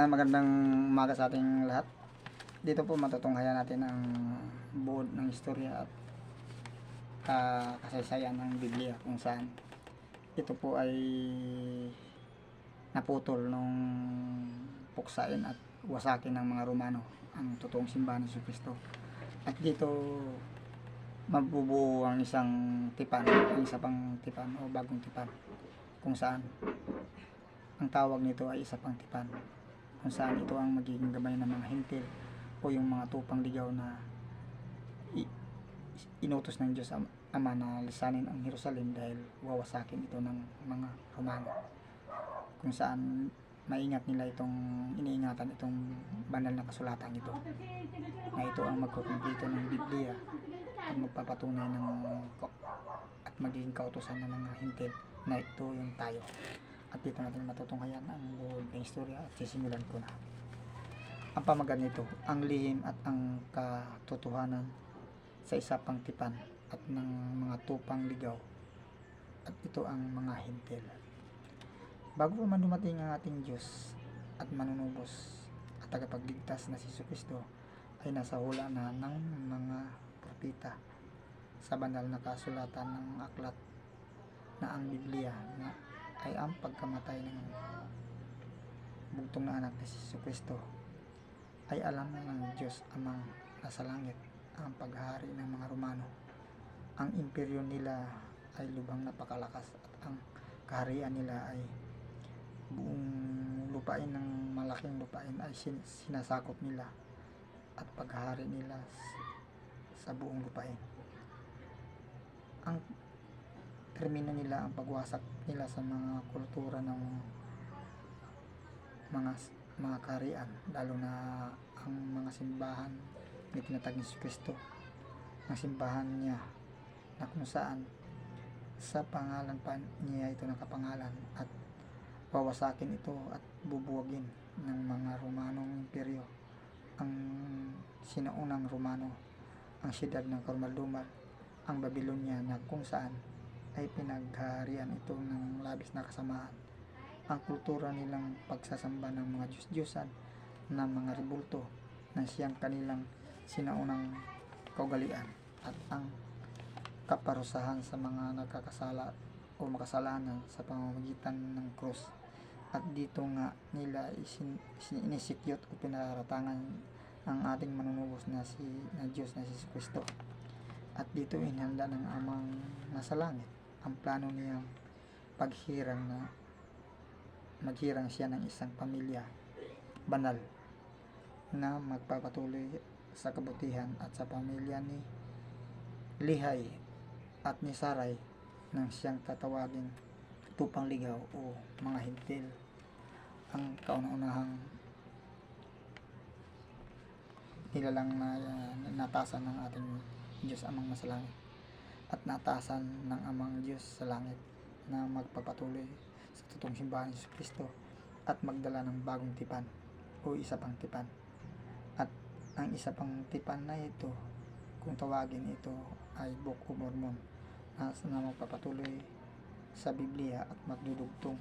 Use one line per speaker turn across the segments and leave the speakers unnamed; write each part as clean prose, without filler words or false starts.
Magandang umaga sa ating lahat. Dito po matutunghayan natin ang buod ng istorya at kasaysayan ng Biblia, kung saan ito po ay naputol nung puksain at wasakin ng mga Romano ang totoong simbahan ni Jesucristo. At dito mabubuo ang isang tipan, ang isa pang tipan o bagong tipan, kung saan ang tawag nito ay isa pang tipan, kung saan ito ang magiging gabay ng mga hintil o yung mga tupang ligaw na inutos ng Diyos Ama na lisanin ang Jerusalem dahil wawasakin ito ng mga Romano, kung saan iniingatan itong banal na kasulatan ito, na ito ang magkukumplito ng Biblia at magpapatunay ng at magiging kautusan ng mga hintil na ito yung tayo. At dito natin matutunghayan ang buod ng istorya at sisimulan ko na. Ang pamagat nito, ang lihim at ang katotohanan sa isa pang tipan at ng mga tupang ligaw, at ito ang mga hintil. Bago pa man dumating ang ating Diyos at manunubos at tagapagligtas na si Jesucristo, ay nasa hula na ng mga propeta sa banal na kasulatan ng aklat na ang Biblia na ay ang pagkamatay ng bugtong na anak ni Jesucristo. Ay alam ng Diyos Amang nasa langit ang paghahari ng mga Romano. Ang imperyo nila ay lubhang napakalakas at ang kaharian nila ay buong lupain ng malaking lupain ay sinasakop nila, at paghahari nila sa buong lupain. Ang termino nila ang pagwasak nila sa mga kultura ng mga kaharian, lalo na ang mga simbahan ni tinatag ni Jesucristo, ang simbahan niya na kung saan sa pangalan pa niya ito nakapangalan, at wawasakin ito at bubuwagin ng mga Romanong imperyo ang sinaunang Romano, ang siyudad ng karumal-dumal, ang Babylonia, na kung saan ay pinaghaharian ito ng labis na kasamaan. Ang kultura nilang pagsasamba ng mga Diyos-Diyosan na mga rebulto na siyang kanilang sinaunang kaugalian, at ang kaparusahan sa mga nagkakasala o makasalanan sa pamamagitan ng krus. At dito nga nila inisikyot o pinaratangan ang ating manunubos na Diyos na si Jesucristo. At dito inhanda ng Amang nasa langit ang plano niyang maghirang siya ng isang pamilya banal na magpapatuloy sa kabutihan, at sa pamilya ni Lihay at ni Saray nang siyang tatawaging tupang ligaw o mga hintil, ang kauna-unahang nilalang na natasan ng ating Diyos Amang nasa langit at natasan ng Amang Diyos sa langit na magpapatuloy sa totoong simbahan ni Jesucristo at magdala ng bagong tipan o isa pang tipan. At ang isa pang tipan na ito, kung tawagin ito, ay Book of Mormon na magpapatuloy sa Biblia at magdudugtong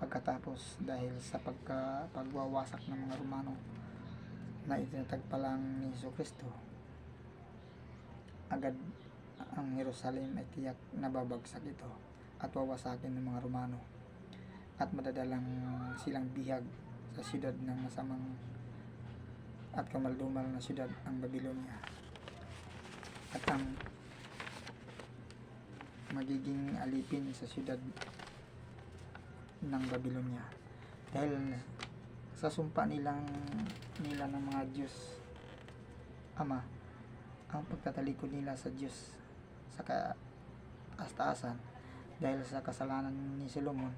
pagkatapos, dahil sa pagwawasak ng mga Romano na itinatag pa lang ni Jesucristo, agad ang Jerusalem ay tiyak na babagsak ito at wawasakin ng mga Romano, at madadalang silang bihag sa siyudad ng masamang at kamaldumal na siyudad, ang Babylonia, at ang magiging alipin sa siyudad ng Babylonia dahil sa sumpa nila ng mga Diyos Ama, ang pagtatalikod nila sa Diyos sa kaastaasan dahil sa kasalanan ni Solomon,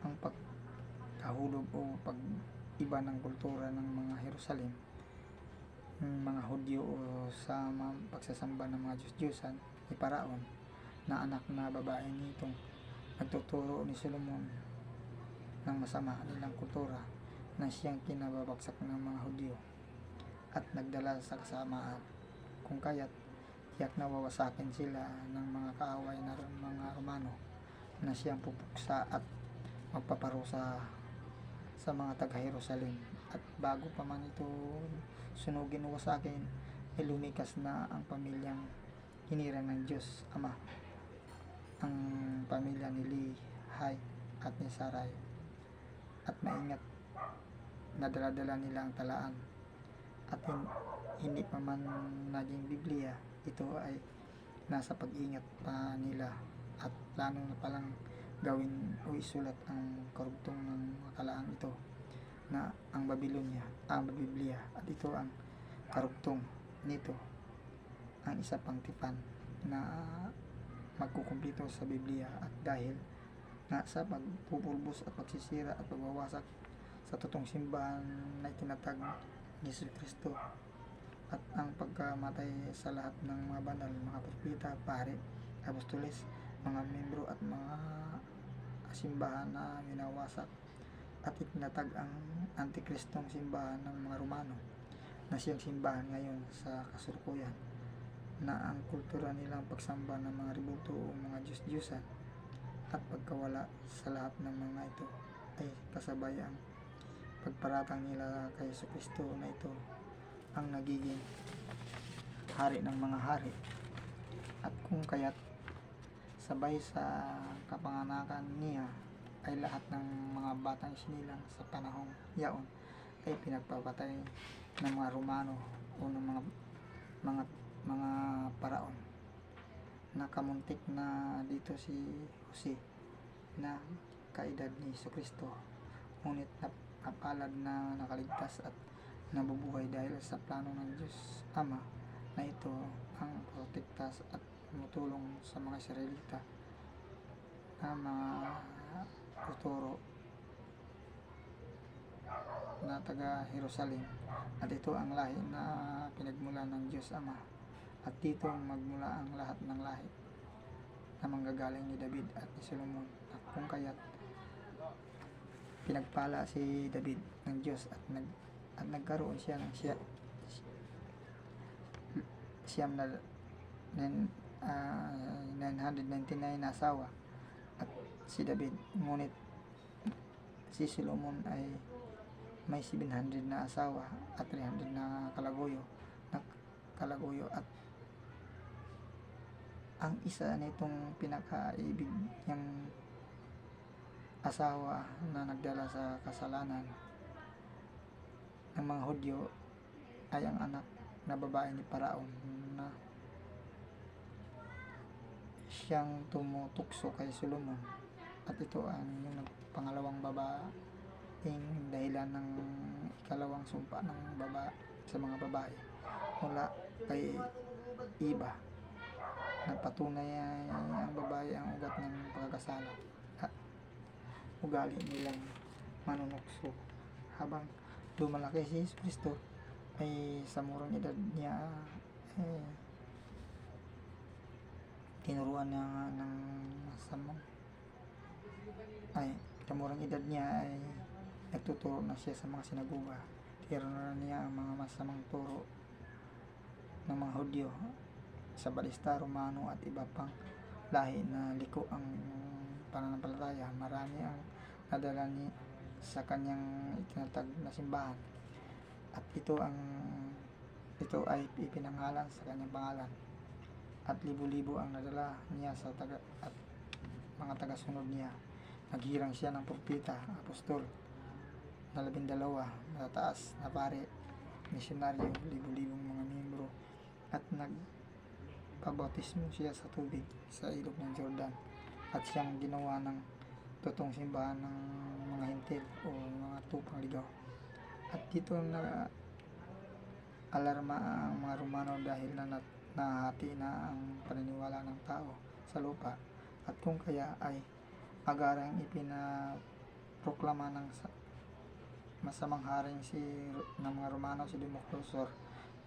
ang pagkahulog o pag-iba ng kultura ng mga Jerusalem, ng mga Hudyo, o sa pagsasamba ng mga Diyos-Diyosan ni Paraon na anak na babae nitong nagtuturo ni Solomon ng masama nilang kultura, na siyang kinababagsak ng mga Hudyo at nagdala sa kasamaan, kung kaya't tiyak na wawasakin sila ng mga kaaway na mga Romano na siyang pupuksa at magpaparusa sa sa mga taga-Jerusalem. At bago pa man ito sunugin o wasakin, ay lumikas na ang pamilyang hinirang ng Diyos Ama, ang pamilya ni Lehi at ni Sarai, at maingat na dala-dala nila ang talaan. At hindi pa man naging Biblia, ito ay nasa pag-ingat pa nila at plano na palang gawin o isulat ang karugtong ng kalaang ito na ang Babylonia, ang Biblia, at ito ang karugtong nito, ang isa pang tipan na magkukumpleto sa Biblia. At dahil na sa pagpupulbos at pagsisira at pagwawasak sa totoong simbahan na itinatag ni Jesu Kristo, at ang pagkamatay sa lahat ng mga banal, mga propeta, pare, apostoles, mga membro at mga simbahan na winawasak at itinatag ang antikristong simbahan ng mga Romano na siyang simbahan ngayon sa kasalukuyan, na ang kultura nilang pagsamba ng mga ributo o mga Diyos-Diyosan at pagkawala sa lahat ng mga ito ay kasabay ang pagparatang nila kay Jesu Kristo na ito ang nagiging hari ng mga hari. At kung kaya't sabay sa kapanganakan niya ay lahat ng mga batang isinilang sa panahong yaon ay pinagpapatay ng mga Romano o ng mga paraon, na kamuntik na dito si Jose na kaedad ni Jesu Kristo, ngunit napalad na nakaligtas at nabubuhay dahil sa plano ng Diyos Ama na ito ang protektas at tumutulong sa mga Israelita na mga tuturo na taga Jerusalem. At ito ang lahi na pinagmula ng Diyos Ama, at dito magmula ang lahat ng lahi na manggagaling ni David at ni Solomon. At kung kaya't pinagpala si David ng Diyos at nagkaroon siya ng siyam na 999 na asawa at si David, ngunit si Solomon ay may 700 na asawa at 300 na kalaguyo at ang isa nitong pinakaibig niyang asawa na nagdala sa kasalanan ng mga Hudyo ay ang anak na babae ni Paraon, na siyang tumutukso kay Solomon. At ito ang yung pangalawang babaeng dahilan ng ikalawang sumpa ng sa mga babae mula kay Iba, na patunay ay ang babae ang ugat ng pagkakasala at ugali nilang manunukso. Habang lumalaki si Jesus Kristo ay sa murang edad niya tinuruan niya ng masamang sa murang edad niya ay nagtuturo na siya sa mga sinagoga. Tinuruan niya ang mga masamang turo ng mga Hudyo sa balista, Romano at iba pang lahi na liko ang pananampalataya. Marami ang nadala sa kanyang itinatag na simbahan, at ito ay ipinangalan sa kanyang pangalan, at libo-libo ang nadala niya sa mga tagasunod niya. Naghirang siya ng propeta, apostol na 12, matataas na pare, misyonaryo, libo-libong mga miyembro, at nagpabautismo siya sa tubig sa ilog ng Jordan, at siyang ginawa ng totoong simbahan ng mga hintil o mga tupang ligaw. At dito na alarma ang mga Romano dahil nahati na ang paniniwala ng tao sa lupa, at kung kaya ay agarang ipinaproklama ng masamang haring ng mga Romano si Dimokrisor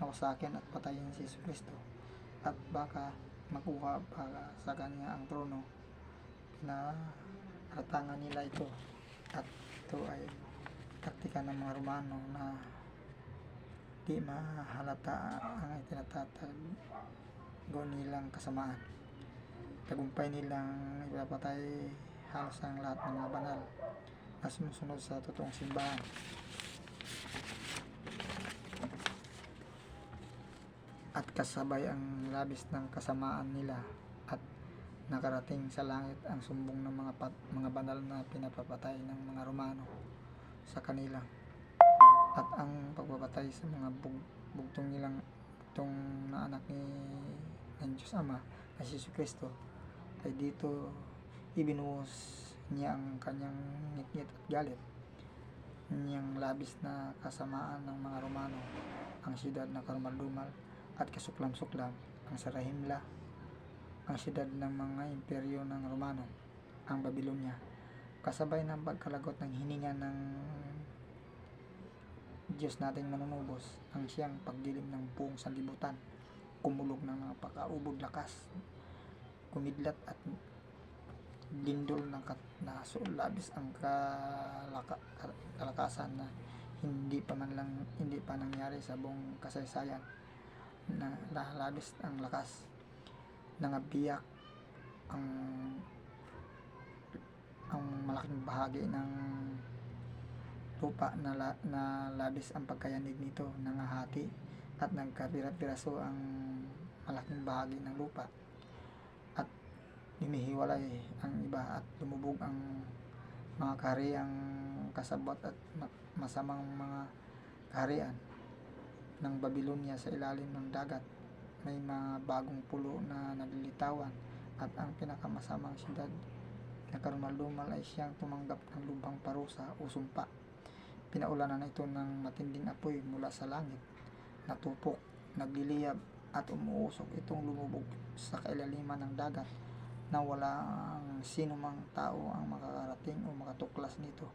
na wasakin at patayin si Jesu Kristo, at baka makuha pa sa kanya ang trono. Pinaratangan nila ito, at ito ay taktika ng mga Romano na di mahalata ang itinatatago nilang kasamaan. Tagumpay nilang ipapatay halos ang lahat ng mga banal na na sumusunod sa totoong simbahan. At kasabay ang labis ng kasamaan nila at nakarating sa langit ang sumbong ng mga banal na pinapapatay ng mga Romano sa kanila, at ang pagpapatay sa mga bugtong na anak ng Diyos Ama na si Jesucristo ay dito ibinuhos niya ang kanyang ngit-ngit at galit niyang labis na kasamaan ng mga Romano, ang siyudad na karumal-dumal at kasuklam-suklam, ang Sarahimla, ang siyudad ng mga imperyo ng Romano, ang Babylonia, kasabay ng pagkalagot ng hininga ng Diyos nating manunubos, ang siyang pagdilim ng buong sanlibutan, kumulog ng napakaubod lakas, kumidlat at lindol ng labis ang kalakasan na hindi pa nangyari sa buong kasaysayan, na labis ang lakas, nangabiyak ang malaking bahagi ng lupa na labis ang pagkayanig nito, nangahati at nagkapira-piraso ang malaking bahagi ng lupa, at lumihiwalay ang iba at lumubog ang mga kahariang kasabot at masamang mga kaharian ng Babylonia sa ilalim ng dagat. May mga bagong pulo na naglilitawan, at ang pinakamasamang siyudad na karumal-dumal ay siyang tumanggap ng lubhang parusa o sumpa. Pinaulanan ito ng matinding apoy mula sa langit, natupok, nagliliyab at umuusok itong lumubog sa kailaliman ng dagat, na walang sino mang tao ang makakarating o makatuklas nito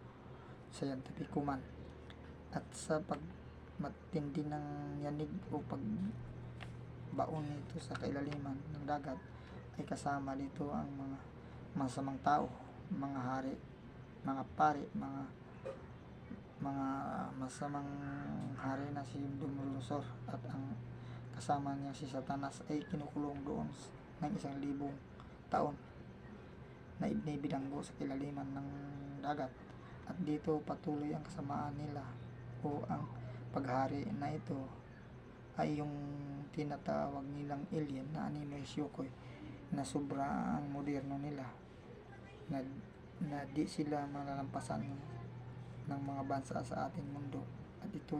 sa yantapikuman. At sa pagmatindi ng yanig o pagbaon nito sa kailaliman ng dagat ay kasama dito ang mga masamang tao, mga hari, mga pari, mga masamang hari na si Nabucodonosor, at ang kasama niya si Satanas ay kinukulong doon ng 1,000 taon na ibinibiganggo sa kilaliman ng dagat. At dito patuloy ang kasamaan nila, o ang paghari na ito ay yung tinatawag nilang alien na animoy syukoy, na sobra ang moderno nila, na di sila malalampasan ng mga bansa sa ating mundo. At ito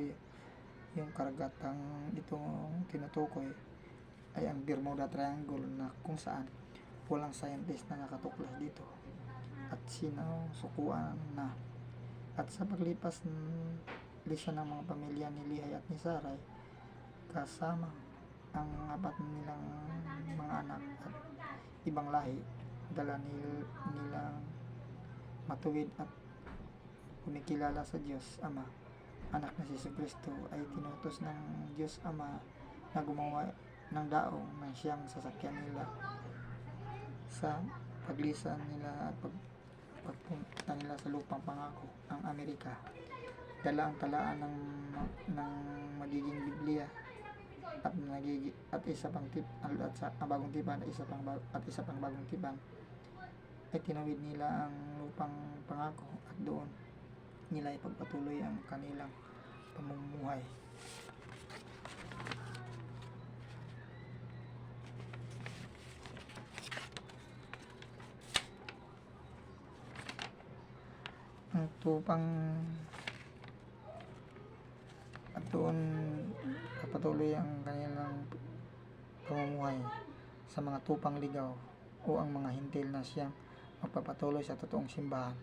yung karagatang itong tinutukoy ay ang Bermuda Triangle, na kung saan walang scientist na nakatuklas dito at sinusukuan na. At sa paglipas lisa ng mga pamilya ni Lehi at ni Sarai, kasama ang 4 nilang mga anak at ibang lahi, dala nilang matuwid at kumikilala sa Diyos Ama, anak na si Jesucristo, ay tinutos ng Diyos Ama na gumawa ng daong na siyang sasakyan nila sa paglisan nila at pagpunta nila sa lupang pangako, ang Amerika. Dala ang talaan ng magiging Biblia at isa pang bagong tipan at isa pang bagong tipan, ay tinawid nila ang lupang pangako, at doon nila ipagpatuloy ang kanilang pamumuhay. Ang tupang at doon papatuloy ang kanilang pamumuhay sa mga tupang ligaw, o ang mga hintil na siyang magpapatuloy sa totoong simbahan,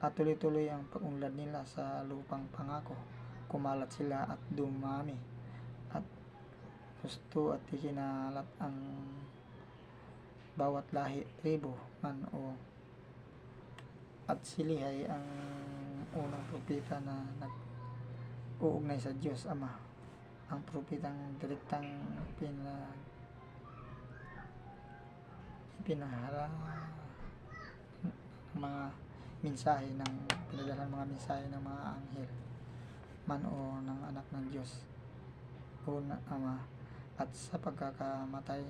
at tuloy-tuloy ang pag-unlad nila sa lupang pangako. Kumalat sila at dumami, at gusto at ikinalat ang bawat lahi, tribo man at si Lehi ang unang propeta na nag-uugnay sa Diyos Ama, ang propetang direktang pinahara mga mensahe ng pinadala mga mensahe ng mga anghel man o ng anak ng Diyos o na Ama. At sa pagkakamatay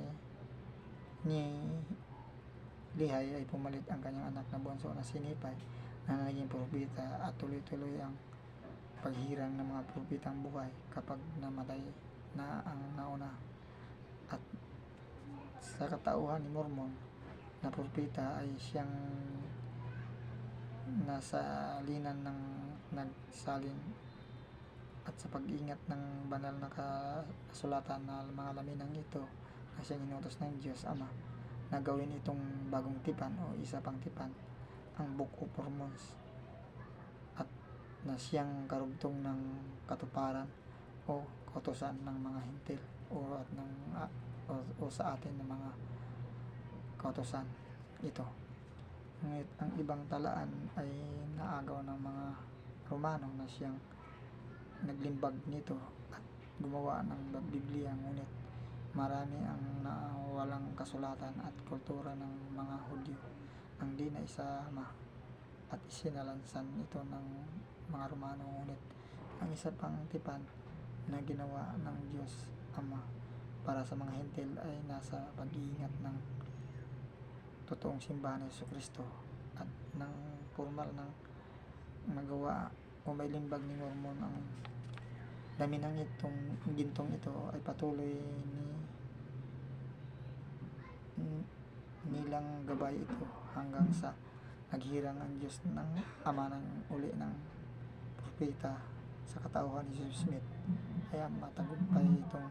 ni Lehi ay pumalit ang kanyang anak na bunso na si Nephi na naging propeta at tuloy-tuloy ang paghirang ng mga propetang buhay kapag namatay na ang nauna. At sa katauhan ni Mormon na propeta ay siyang nasa linan ng nagsalin at sa pag-ingat ng banal na kasulatan na mga laminang ito na siyang inutos ng Diyos Ama na gawin itong bagong tipan o isa pang tipan, ang Book of Mormons, at na siyang karugtong ng katuparan o kautosan ng mga hintil o sa atin ng mga kautosan ito. Ngunit ang ibang talaan ay naagaw ng mga Romano na siyang naglimbag nito at gumawa ng Biblia, ngunit marami ang nawalang kasulatan at kultura ng mga Hudyo ang di na isama at isinalansan ito ng mga Romano. Ngunit ang isa pang tipan na ginawa ng Diyos Ama para sa mga hintil ay nasa pag-iingat ng totoong simbahan ni Jesucristo at ng formal ng magawa o may limbag ni Mormon. Ang dami ng itong gintong ito ay patuloy nilang gabay ito hanggang sa naghirang ang Diyos ng Ama ng uli ng propeta sa katauhan ni Joseph Smith ay matagumpay itong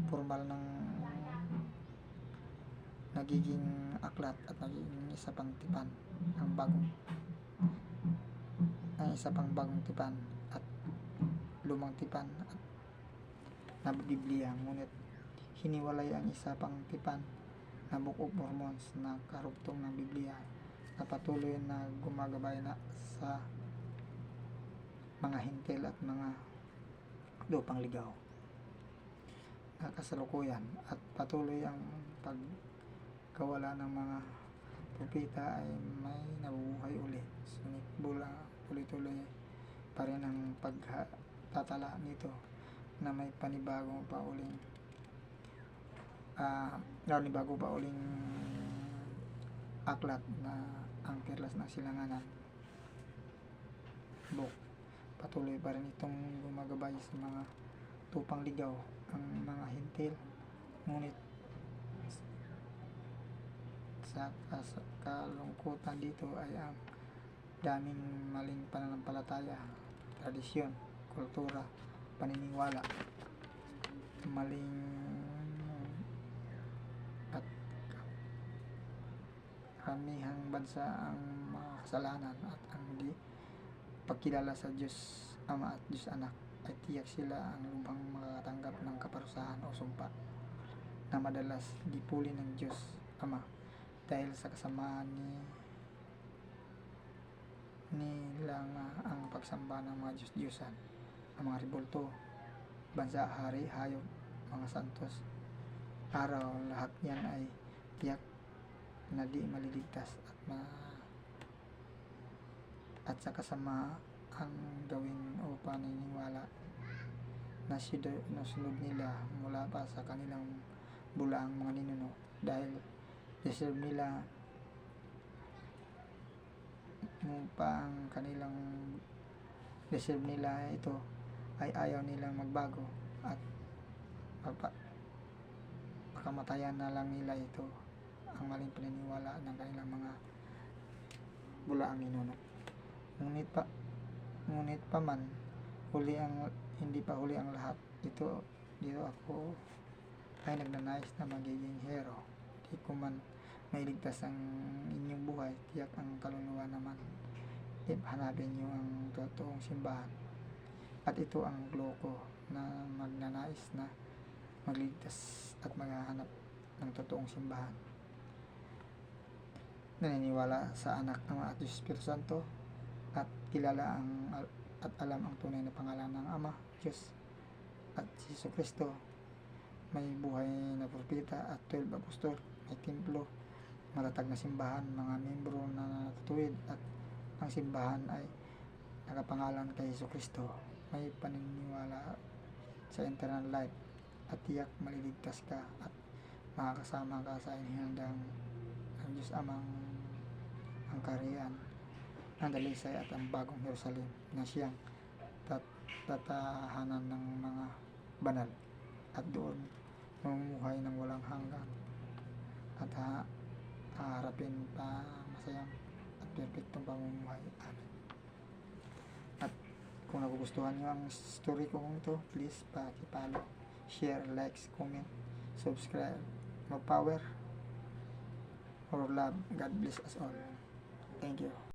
formal ng nagiging aklat at nagiging isa pang tipan ang isa pang bagong tipan at lumang tipan at na Biblia. Ngunit hiniwalay ang isa pang tipan na Book of Mormons na karugtong ng Biblia na patuloy na gumagabay na sa mga hintil at mga lupang ligaw na kasalukuyan, at patuloy ang pagkawala ng mga propeta ay may nabubuhay uli. Sunit tuloy-tuloy pa rin ang pagtatala nito na may panibago pa uling aklat na ang Perlas ng Silanganan book. Patuloy pa rin itong gumagabay sa mga tupang ligaw ang mga hintil, ngunit sa kalungkutan dito ay ang daming maling pananampalataya, tradisyon, kultura, paniniwala, maling at karamihang bansa ang mga kasalanan at ang di pagkilala sa Diyos Ama at Diyos Anak ay tiyak sila ang lubhang makatanggap ng kaparusahan o sumpa na madalas dipuli ng Diyos Ama dahil sa kasamaan nila nga ang pagsamba ng mga Diyos-Diyosan, ang mga rebulto, bansa, hari, hayop, mga santos, araw. Lahat yan ay tiyak na di maliligtas at sa kasama ang gawin o paniniwala na sinusunod nila mula pa sa kanilang bulaang mga ninuno, dahil deserve nila pa ang kanilang deserve nila ito ay ayaw nilang magbago at pakamatayan na lang nila ito ang maling paniniwala ng kanilang mga bulaang ninuno. Ngunit pa man hindi pa huli ang lahat. Dito ako ay nagnanais na magiging hero. Di ko man mailigtas ang inyong buhay, tiyak ang kaluluwa naman. Hanapin niyo ang totoong simbahan. At ito ang loko na magnanais na magligtas at maghahanap ng totoong simbahan. Naniniwala sa Anak, Ama at Diyos Espiritu Santo at kilala at alam ang tunay na pangalan ng Ama, Diyos at Jesucristo. May buhay na propeta at 12 apostol, may templo, matatag na simbahan, mga membro na natutuwid, at ang simbahan ay nakapangalan kay Jesucristo. May paniniwala sa eternal life at tiyak maliligtas ka at makakasama ka sa inihandang ng Diyos Amang ang kaharian ang dalisay at ang bagong Jerusalem na siyang tatahanan ng mga banal, at doon mamumuhay ng walang hanggan at haharapin pa masayang at perfectong pamumuhay. Amen. At kung nagugustuhan nyo ang story ko ito, please paki-follow, share, likes, comment, subscribe. More power, more love. God bless us all. Thank you.